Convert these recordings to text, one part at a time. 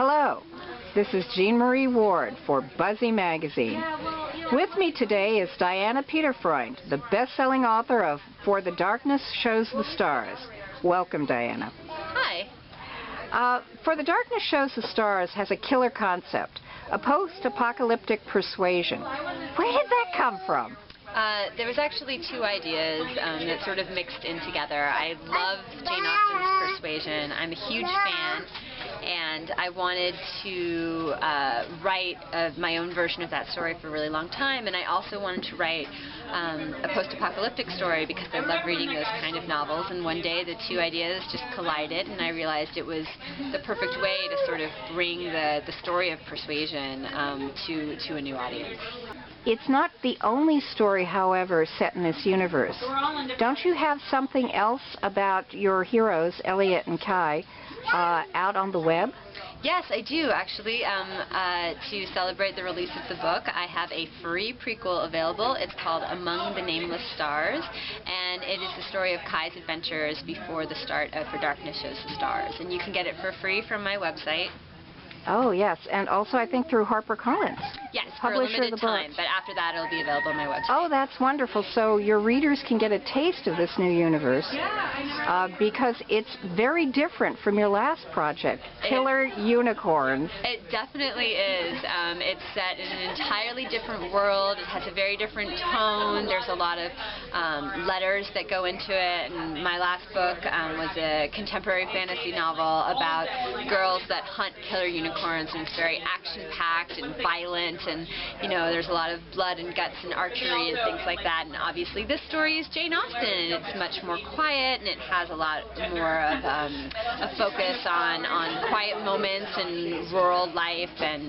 Hello, this is Jean Marie Ward for Buzzy Magazine. With me today is Diana Peterfreund, the best-selling author of For the Darkness Shows the Stars. Welcome, Diana. Hi. For the Darkness Shows the Stars has a killer concept, a post-apocalyptic persuasion. Where did that come from? There was actually two ideas that sort of mixed in together. I love Jane Austen's Persuasion. I'm a huge fan, and I wanted to write my own version of that story for a really long time, and I also wanted to write a post-apocalyptic story because I love reading those kind of novels, and one day the two ideas just collided, and I realized it was the perfect way to sort of bring the story of Persuasion to a new audience. It's not the only story, however, set in this universe. Don't you have something else about your heroes, Elliot and Kai, out on the web? Yes, I do, actually. To celebrate the release of the book, I have a free prequel available. It's called Among the Nameless Stars, and it is the story of Kai's adventures before the start of For Darkness Shows the Stars. And you can get it for free from my website. Oh, yes, and also I think through HarperCollins. Yes, for a limited time, but after that it'll be available on my website. Oh, that's wonderful. So your readers can get a taste of this new universe because it's very different from your last project, Killer Unicorns. It definitely is. It's set in an entirely different world. It has a very different tone. There's a lot of letters that go into it. And my last book was a contemporary fantasy novel about girls that hunt killer unicorns, and it's very action-packed and violent, and there's a lot of blood and guts and archery and things like that. And obviously this story is Jane Austen, and it's much more quiet, and it has a lot more of a focus on quiet moments and rural life and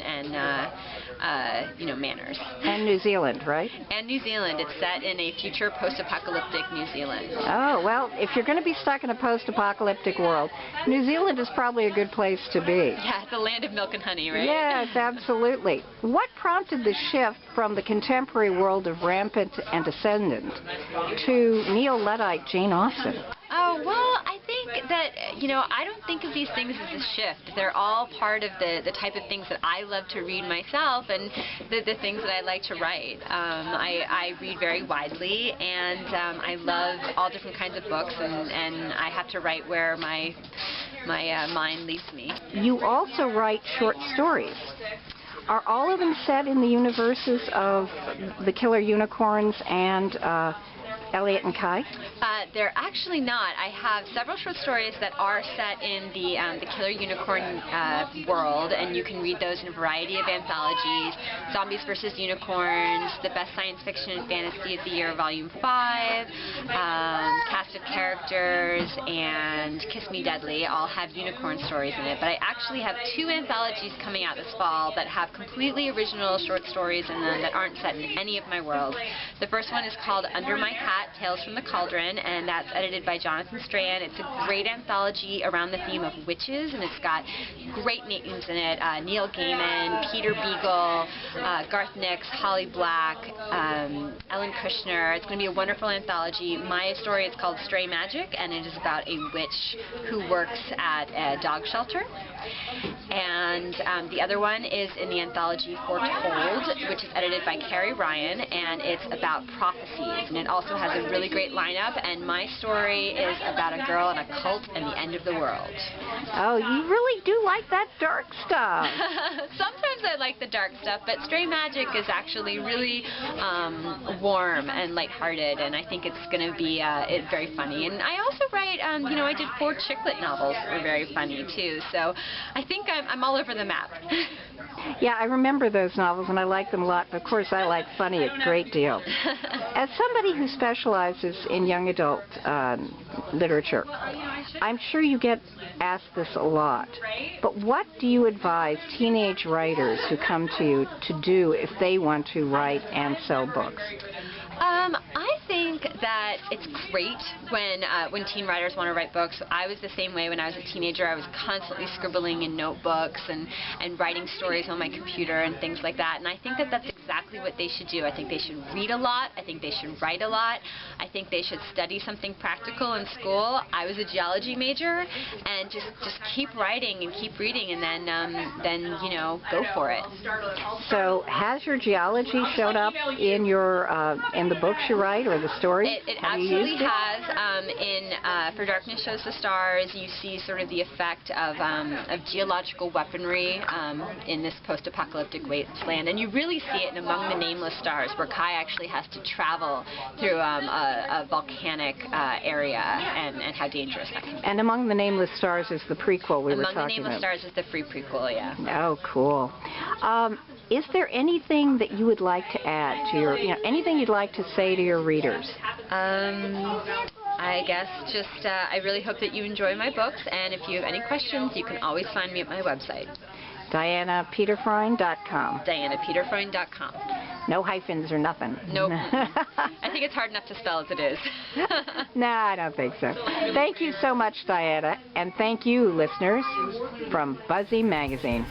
manners. And New Zealand, right? And New Zealand. It's set in a future post-apocalyptic New Zealand. Oh, well, if you're going to be stuck in a post-apocalyptic world, New Zealand is probably a good place to be. Yeah, the land of milk and honey, right? Yes, absolutely. What prompted the shift from the contemporary world of Rampant and Ascendant to neo-Luddite Jane Austen? Oh, well, I think that, I don't think of these things as a shift. They're all part of the type of things that I love to read myself and the things that I like to write. I read very widely, and I love all different kinds of books, and I have to write where my mind leads me. You also write short stories. Are all of them set in the universes of the Killer Unicorns and Elliot and Kai? They're actually not. I have several short stories that are set in the Killer Unicorn world, and you can read those in a variety of anthologies. Zombies vs. Unicorns, The Best Science Fiction and Fantasy of the Year, Volume 5, Cast of Characters, and Kiss Me Deadly all have unicorn stories in it. But I actually have two anthologies coming out this fall that have completely original short stories in them that aren't set in any of my worlds. The first one is called Under My Hat, Tales from the Cauldron, and that's edited by Jonathan Strahan. It's a great anthology around the theme of witches, and it's got great names in it. Neil Gaiman, Peter Beagle, Garth Nix, Holly Black, Ellen Kushner. It's going to be a wonderful anthology. My story is called Stray Magic, and it is about a witch who works at a dog shelter. And the other one is in the anthology Foretold, which is edited by Carrie Ryan, and it's about prophecies, and it also has a really great lineup, and my story is about a girl in a cult and the end of the world. Oh, you really do like that dark stuff. Sometimes I like the dark stuff, but Stray Magic is actually really warm and lighthearted, and I think it's going to be very funny. And I also write, I did 4 chick lit novels that were very funny too, so I think I'm all over the map. Yeah, I remember those novels, and I like them a lot, but of course I like funny a great deal. As somebody who specializes in young adult literature, I'm sure you get asked this a lot, but what do you advise teenage writers who come to you to do if they want to write and sell books? I think that it's great when teen writers want to write books. I was the same way when I was a teenager. I was constantly scribbling in notebooks and writing stories on my computer and things like that. And I think that that's exactly exactly what they should do. I think they should read a lot. I think they should write a lot. I think they should study something practical in school. I was a geology major, and just keep writing and keep reading, and then go for it. So has your geology showed up in your in the books you write or the stories? It Have you absolutely used it? has. For Darkness Shows the Stars, you see sort of the effect of geological weaponry in this post-apocalyptic wasteland, and you really see it in Among the Nameless Stars, where Kai actually has to travel through a volcanic area and how dangerous that can be. And Among the Nameless Stars is the prequel we were Among the talking Nameless about. Stars is the free prequel, yeah. Oh, cool. Is there anything that you would like to add to your, anything you'd like to say to your readers? I guess just I really hope that you enjoy my books, and if you have any questions, you can always find me at my website. DianaPeterfreund.com. DianaPeterfreund.com. No hyphens or nothing. Nope. I think it's hard enough to spell as it is. No, I don't think so. Thank you so much, Diana, and thank you, listeners, from Buzzy Magazine.